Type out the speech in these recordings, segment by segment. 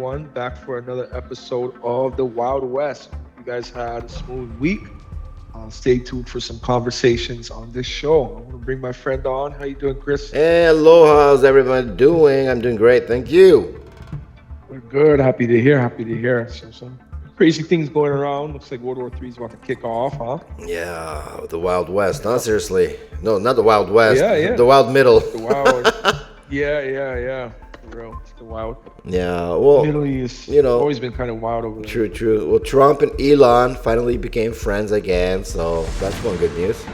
everyone. Back for another episode of the Wild West. You guys had a smooth week. Stay tuned for some conversations on this show. I'm going to bring my friend on. How you doing, Chris? Hey, aloha, how's everybody doing? I'm doing great, thank you. We're good. Happy to hear. Happy to hear. So some crazy things going around. Looks like World War III is about to kick off, huh? Yeah, the Wild West, huh? Seriously. No, not the Wild West. Yeah. The Wild Middle. The Wild. Yeah. For real. It's the Wild. Yeah, well, Middle East. Always been kind of wild over there. True. Well, Trump and Elon finally became friends again, so that's one good news.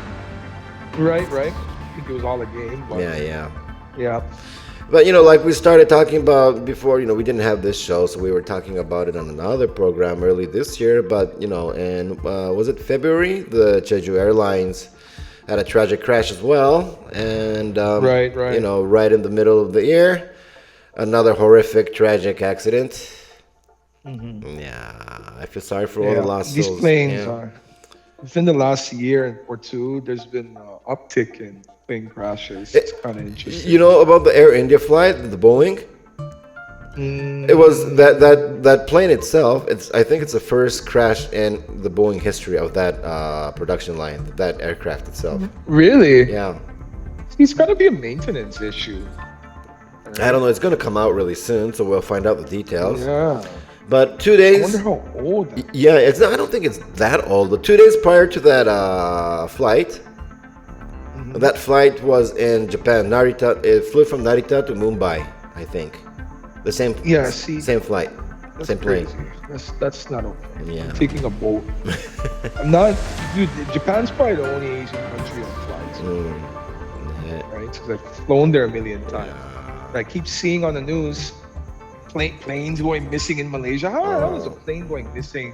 Right. I think it was all a game. But Yeah. But, like we started talking about before, we didn't have this show, so we were talking about it on another program early this year. But, was it February? The Jeju Airlines had a tragic crash as well. And, right. Right in the middle of the year, another horrific, tragic accident. Mm-hmm. Yeah, I feel sorry for all the lost These souls. planes are, within the last year or two, there's been an uptick in plane crashes. It's kind of interesting. You know about the Air India flight, the Boeing? It was that plane itself. I think it's the first crash in the Boeing history of that production line, that aircraft itself. Really? Yeah. It's got to be a maintenance issue. I don't know. It's going to come out really soon, so we'll find out the details. Yeah. But 2 days. I wonder how old. Yeah, I don't think it's that old. But 2 days prior to that flight. That flight was in Japan, Narita. It flew from Narita to Mumbai, I think. The same. Yeah, same flight, same plane. That's not okay. Yeah. I'm taking a boat. I'm not, dude. Japan's probably the only Asian country that flies. Right? Because I've flown there a million times. And I keep seeing on the news planes going missing in Malaysia. How is a plane going missing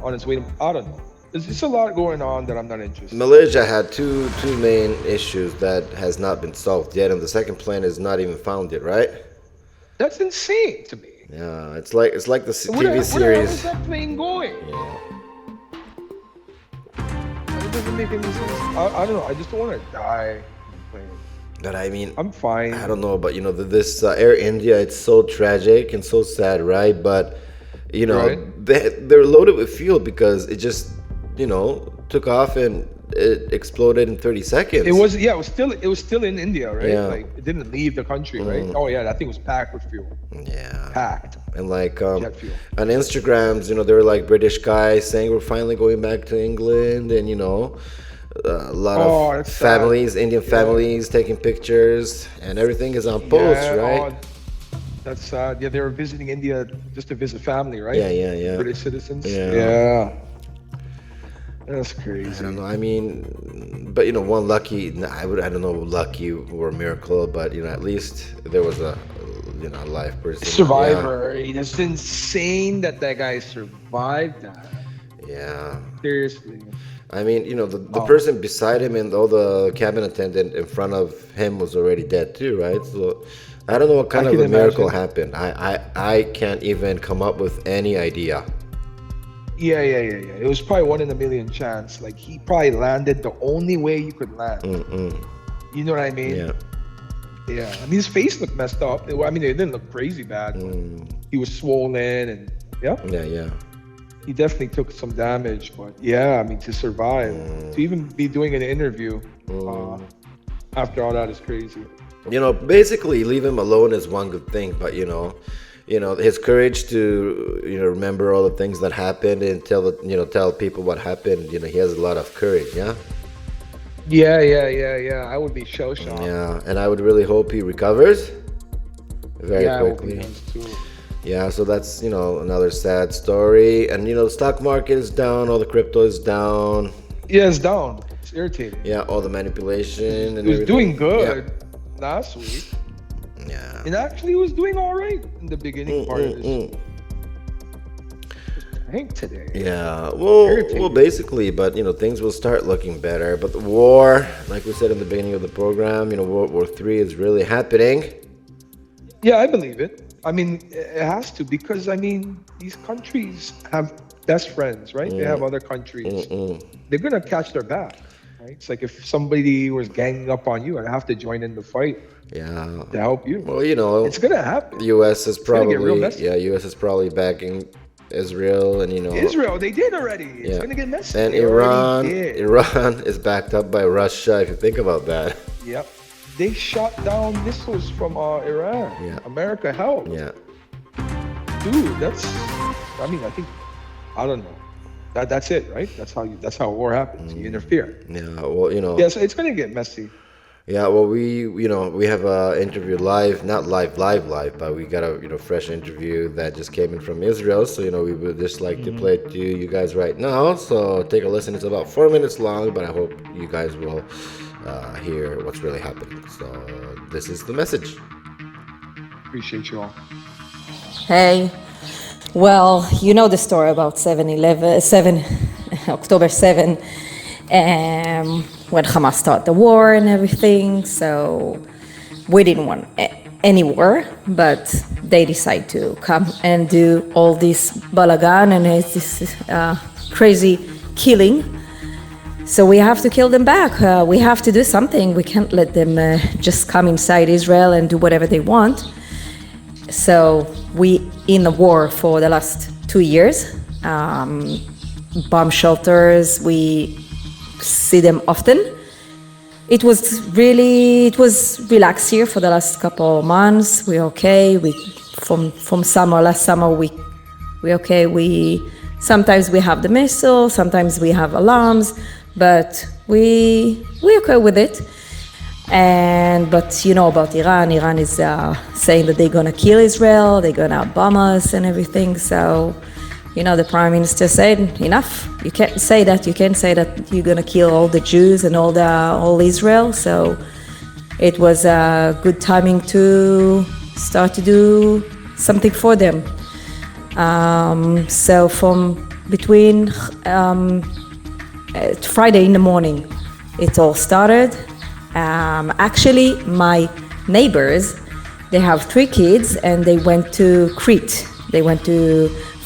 on its way to? I don't know. There's just a lot going on that I'm not interested in. Malaysia had two main issues that has not been solved yet, and the second plane is not even found yet, right? That's insane to me. Yeah, it's like the TV Where the series. hell is that plane going? Yeah. It doesn't make any sense. I don't know. I just don't want to die on the plane. But I mean, I'm fine. I don't know, but this Air India, it's so tragic and so sad, right? But Right. they're loaded with fuel because it just took off and it exploded in 30 seconds. It was still in India, right? Yeah. Like it didn't leave the country, right? Oh yeah, that thing was packed with fuel. Yeah. Packed. And like Jet fuel. on Instagrams, there were like British guys saying we're finally going back to England, and a lot of that's families, sad. Indian families taking pictures, and everything is on post, right? That's sad. Yeah, they were visiting India just to visit family, right? Yeah. British citizens. Yeah. That's crazy. I don't know. I mean, but one lucky. I don't know, lucky or miracle, but at least there was a live person. Survivor. It's insane that guy survived that. Yeah. Seriously. I mean, the person beside him and all the cabin attendant in front of him was already dead too, right? So I don't know what kind of a miracle happened. I can't even come up with any idea. Yeah. It was probably 1 in a million chance. Like he probably landed the only way you could land. You know what I mean? Yeah. I mean, his face looked messed up. I mean, it didn't look crazy bad. He was swollen and Yeah. He definitely took some damage. But yeah, I mean, to survive, to even be doing an interview after all that is crazy. Basically, leave him alone is one good thing, but his courage to remember all the things that happened and tell people what happened. He has a lot of courage. Yeah. Yeah. I would be shell shocked. Yeah, and I would really hope he recovers very quickly. I hope he does too. Yeah, so that's another sad story, and the stock market is down, all the crypto is down. Yeah, it's down. It's irritating. Yeah, all the manipulation and it was everything. doing good last week. Yeah. It actually was doing all right in the beginning part of this. I think today. Yeah, well, basically, but things will start looking better. But the war, like we said in the beginning of the program, World War III is really happening. Yeah, I believe it. I mean, it has to, because I mean, these countries have best friends, right? They have other countries. They're gonna catch their back, right? It's like if somebody was ganging up on you, I'd have to join in the fight. Yeah. To help you. Well, you know, it's gonna happen. The U.S. is probably U.S. is probably backing Israel, and Israel, they did already. It's gonna get messy. And Iran is backed up by Russia. If you think about that. Yep. They shot down missiles from Iran. Yeah. America helped. Yeah. Dude, I think, I don't know. That's it, right? That's how war happens. You interfere. Yeah. Well, you know. Yeah, so it's gonna get messy. Yeah, well, we have a interview not live, but we got a fresh interview that just came in from Israel. So we would just like to play it to you guys right now. So take a listen. It's about 4 minutes long, but I hope you guys will hear what's really happening. So this is the message. Appreciate you all. Hey, well, you know the story about October 7. When Hamas started the war and everything, so we didn't want any war, but they decided to come and do all this balagan and this crazy killing. So we have to kill them back. We have to do something. We can't let them just come inside Israel and do whatever they want. So we in the war for the last 2 years. Bomb shelters, we see them often. It was relaxed here for the last couple of months. We're okay. Last summer we okay. Sometimes we have the missile, sometimes we have alarms, but we okay with it. But you know about Iran. Iran is saying that they're gonna kill Israel, they're gonna bomb us and everything. So the Prime Minister said, enough. You can't say that. You can't say that you're going to kill all the Jews and all Israel. So it was a good timing to start to do something for them. So from between Friday in the morning, it all started. Actually, my neighbors, they have 3 kids and they went to Crete. They went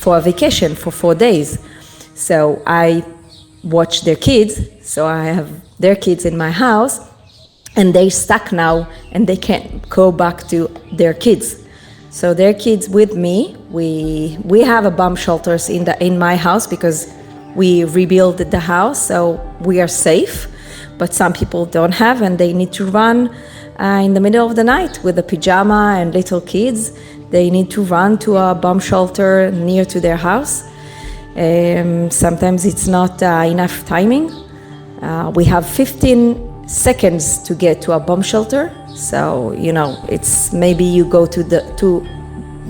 for a vacation for 4 days. So I watch their kids. So I have their kids in my house and they're stuck now and they can't go back to their kids. So their kids with me, we have a bomb shelters in my house because we rebuilt the house, so we are safe. But some people don't have and they need to run in the middle of the night with a pajama and little kids. They need to run to a bomb shelter near to their house. Sometimes it's not enough timing. We have 15 seconds to get to a bomb shelter. So, it's maybe you go to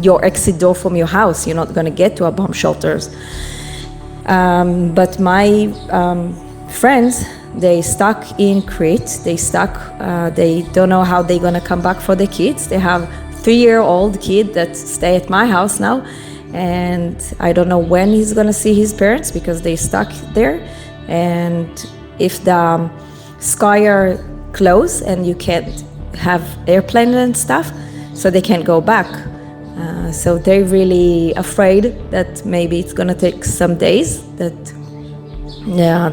your exit door from your house. You're not going to get to a bomb shelters. But my friends, they stuck in Crete. They don't know how they're going to come back for the kids. They have 3-year-old kid that stay at my house now, and I don't know when he's gonna see his parents because they stuck there. And if the sky are closed and you can't have airplane and stuff, so they can't go back. So they're really afraid that maybe it's gonna take some days that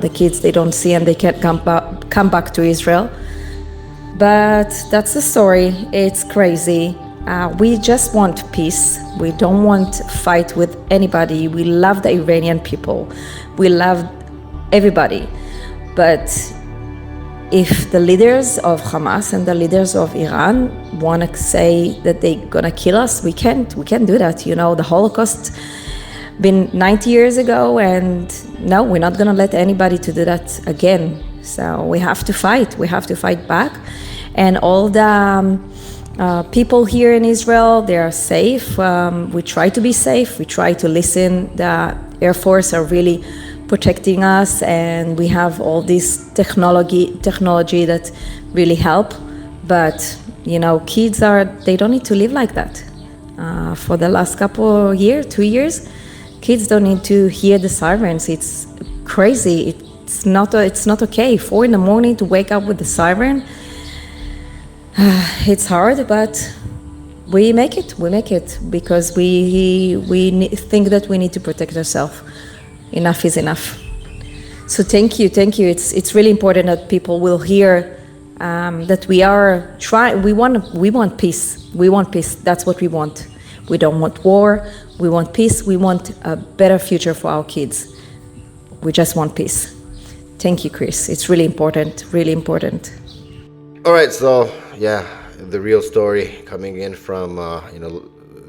the kids they don't see and they can't come back to Israel. But that's the story. It's crazy. We just want peace. We don't want to fight with anybody. We love the Iranian people. We love everybody. But if the leaders of Hamas and the leaders of Iran want to say that they're going to kill us, we can't do that. The Holocaust been 90 years ago, and no, we're not going to let anybody to do that again. So we have to fight. We have to fight back. And all the people here in Israel, they are safe. We try to be safe. We try to listen. The Air Force are really protecting us, and we have all this technology that really help. But kids they don't need to live like that. For the last couple of years, 2 years, kids don't need to hear the sirens. It's crazy. It's not okay. 4 a.m. to wake up with the siren. It's hard, but we make it. We make it because we think that we need to protect ourselves. Enough is enough. So thank you. It's really important that people will hear that we are trying. We want peace. We want peace. That's what we want. We don't want war. We want peace. We want a better future for our kids. We just want peace. Thank you, Chris. It's really important. Really important. All right, so yeah, the real story coming in from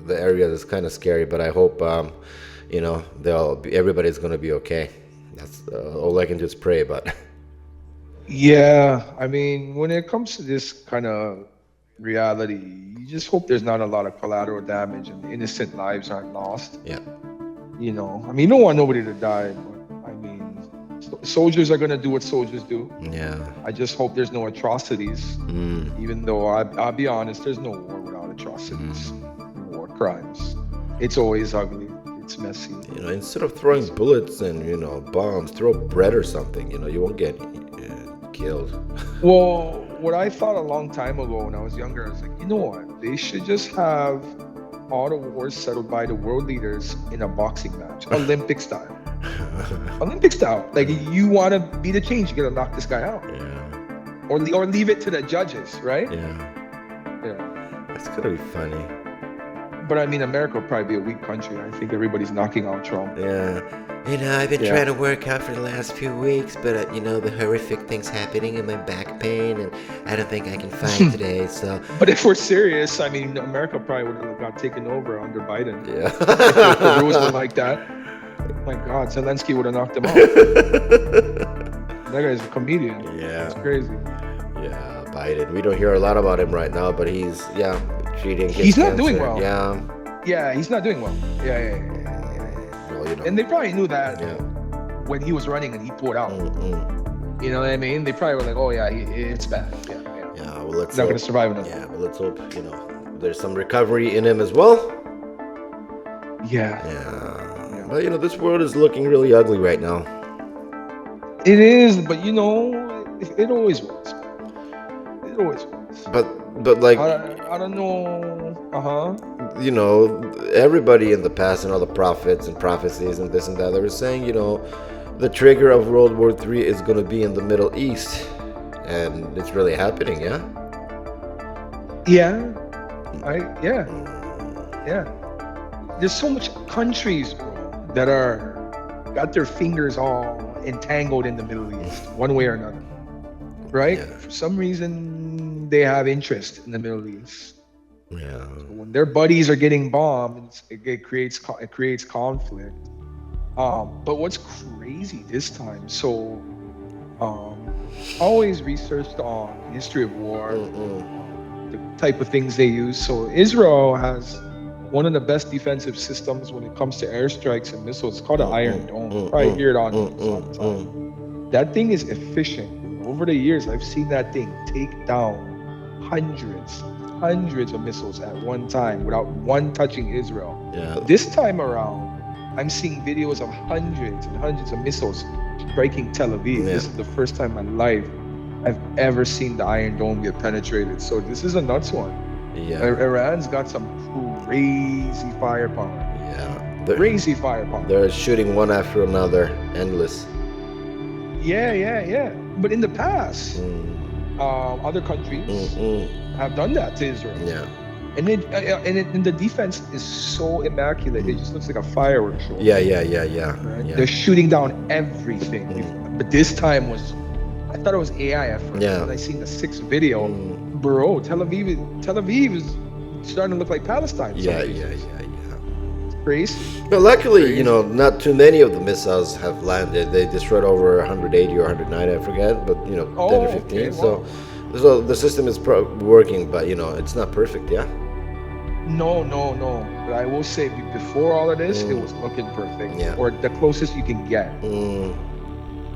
the area that's kind of scary, but I hope everybody's going to be okay. That's all I can do is pray, but Yeah, I mean, when it comes to this kind of reality, you just hope there's not a lot of collateral damage and innocent lives aren't lost. yeah. You know, I mean, you don't want nobody to die, but I mean, soldiers are going to do what soldiers do. Yeah. I just hope there's no atrocities, even though I'll be honest, there's no war without atrocities, war crimes. It's always ugly. It's messy. Instead of throwing bullets and, bombs, throw bread or something, you won't get killed. Well, what I thought a long time ago when I was younger, I was like, you know what? They should just have all the wars settled by the world leaders in a boxing match, Olympic style. Olympic style. Like, you want to be the change, you got to knock this guy out. Yeah. Or leave it to the judges, right? Yeah. That's gonna be funny. But I mean, America will probably be a weak country. I think everybody's knocking out Trump. Yeah. I've been trying to work out for the last few weeks, but the horrific things happening in my back pain, and I don't think I can fight today. So. But if we're serious, I mean, America probably would have got taken over under Biden. Yeah. If the rules were like that. My God, Zelensky would have knocked him out. That guy's a comedian. Yeah. It's crazy. Yeah, Biden. We don't hear a lot about him right now, but he's treating his He's not cancer. doing well. Yeah. Yeah, he's not doing well. Yeah. Well, And they probably knew that Yeah. when he was running and he pulled out. Mm-mm. You know what I mean? They probably were like, oh yeah, it's bad. Yeah. Yeah. Well, let's. He's not going to survive enough. Yeah, but let's hope there's some recovery in him as well. Yeah. Yeah. But this world is looking really ugly right now. It is, but it always was. It always was. But like I don't know. Everybody in the past and all the prophets and prophecies and this and that, they were saying, the trigger of World War III is going to be in the Middle East, and it's really happening. Yeah. Yeah. There's so much countries, bro, that got their fingers all entangled in the Middle East, one way or another. Right? Yeah. For some reason, they have interest in the Middle East. Yeah. So when their buddies are getting bombed, it creates conflict. But what's crazy this time? So, always researched on history of war, the type of things they use. So Israel has one of the best defensive systems when it comes to airstrikes and missiles. It's called an Iron Dome. You probably hear it on news all the time. That thing is efficient. Over the years, I've seen that thing take down hundreds of missiles at one time without one touching Israel. Yeah. This time around, I'm seeing videos of hundreds and hundreds of missiles striking Tel Aviv. Yeah. This is the first time in my life I've ever seen the Iron Dome get penetrated. So this is a nuts one. Yeah. Iran's got some crazy firepower. Yeah. Crazy firepower. They're shooting one after another, endless. Yeah. But in the past, other countries have done that to Israel. Yeah. And the defense is so immaculate. It just looks like a fireworks show. Yeah. Right? They're shooting down everything. But this time I thought it was AI at first. Yeah. When I seen the 6th video, bro, Tel Aviv is starting to look like Palestine. Yeah. It's crazy. But luckily, not too many of the missiles have landed. They destroyed over 180 or 190, I forget, but 10 or 15. Okay, wow. So the system is working, but it's not perfect. Yeah. No. But I will say, before all of this, it was looking perfect. Yeah. Or the closest you can get.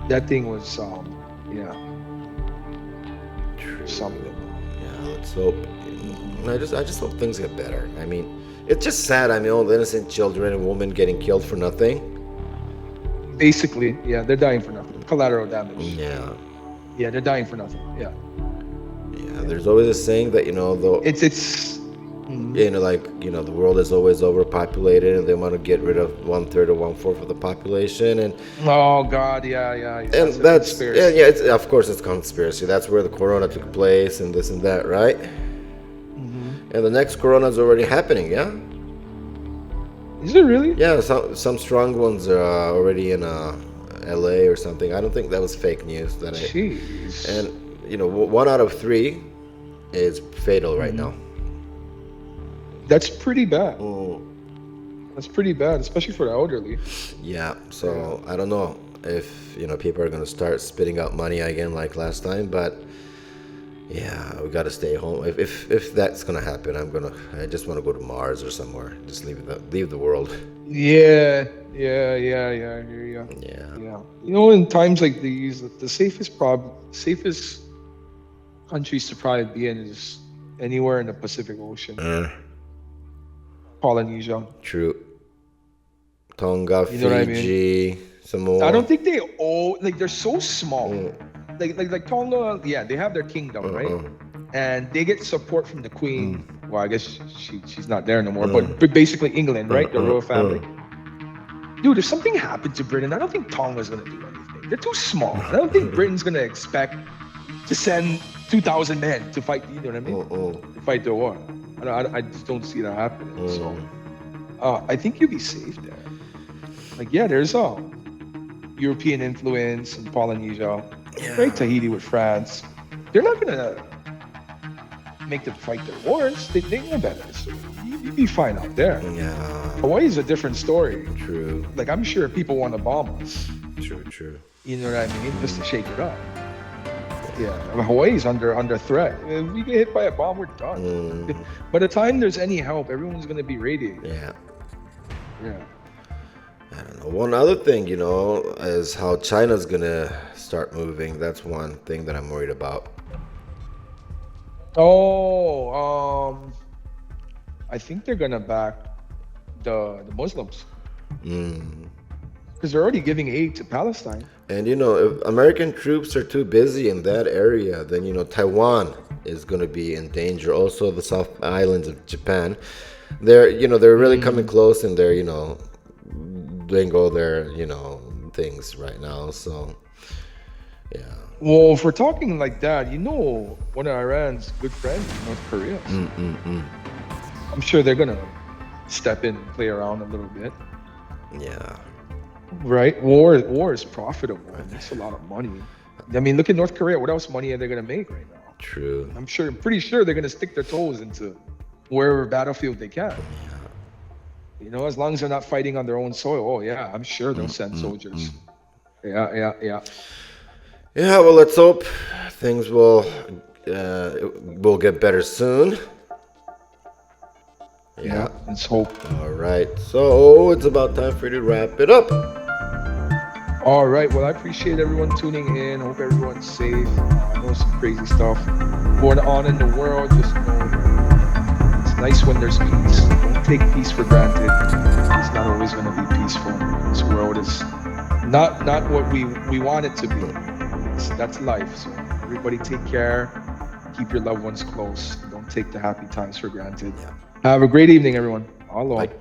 That thing was, something. Yeah, let's hope. I just hope things get better. I mean, it's just sad. I mean, all the innocent children and women getting killed for nothing. Basically, yeah, they're dying for nothing. Collateral damage. Yeah. Yeah, they're dying for nothing. Yeah. Yeah. There's always a saying that though. It's the world is always overpopulated, and they want to get rid of 1/3 or 1/4 of the population, and oh God, yeah. and that's it's, of course it's conspiracy. That's where the corona took place, and this and that, right? And the next corona is already happening, yeah. Is it really? Yeah, some strong ones are already in LA or something. I don't think that was fake news. Jeez. And 1 out of 3 is fatal right now. That's pretty bad. That's pretty bad, especially for the elderly. Yeah. So I don't know if people are gonna start spitting out money again like last time, but yeah, we gotta stay home. If that's gonna happen, I just want to go to Mars or somewhere. Just leave the world. Yeah. I hear you. Yeah. In times like these, the safest countries to probably be in is anywhere in the Pacific Ocean. Polynesia. True. Tonga, You know what I Fiji, Samoa. I don't think they they're so small. Like Tonga, yeah, they have their kingdom, right? And they get support from the Queen. Well, I guess she's not there no more, but basically England, right? The royal family. Dude, if something happened to Britain, I don't think Tonga's gonna do anything. They're too small. I don't think Britain's gonna expect to send 2,000 men to fight. You know what I mean? To fight the war. I just don't see that happening. So, I think you'll be safe there. Like, yeah, there's European influence in Polynesia. Right, Tahiti with France. They're not gonna make them fight their wars. They know better. So you'd be fine out there. Yeah. Hawaii's a different story. True. Like, I'm sure people want to bomb us. True. You know what I mean? Just to shake it up. Yeah, Hawaii's under threat. If we get hit by a bomb, we're done. By the time there's any help, everyone's gonna be radiated. Yeah. Yeah. I don't know. One other thing, is how China's gonna start moving. That's one thing that I'm worried about. I think they're gonna back the Muslims because they're already giving aid to Palestine. And if American troops are too busy in that area, then Taiwan is gonna be in danger. Also, the South Islands of Japan, they're really coming close, and they're doing all their things right now. So yeah. Well, if we're talking like that, one of Iran's good friends is North Korea. I'm sure they're gonna step in and play around a little bit. Yeah. Right? War is profitable. It's a lot of money. I mean, look at North Korea. What else money are they gonna make right now? True. I'm pretty sure they're gonna stick their toes into wherever battlefield they can. As long as they're not fighting on their own soil. Oh yeah, I'm sure they'll send soldiers. Yeah. Yeah, well, let's hope things will get better soon. Yeah, let's hope. All right, so it's about time for you to wrap it up. All right, well, I appreciate everyone tuning in. Hope everyone's safe. I know some crazy stuff going on in the world. Just know it's nice when there's peace. Don't take peace for granted. It's not always going to be peaceful. This world is not what we want it to be. That's life. So everybody take care. Keep your loved ones close. Don't take the happy times for granted. Have a great evening, everyone. Aloha. Bye.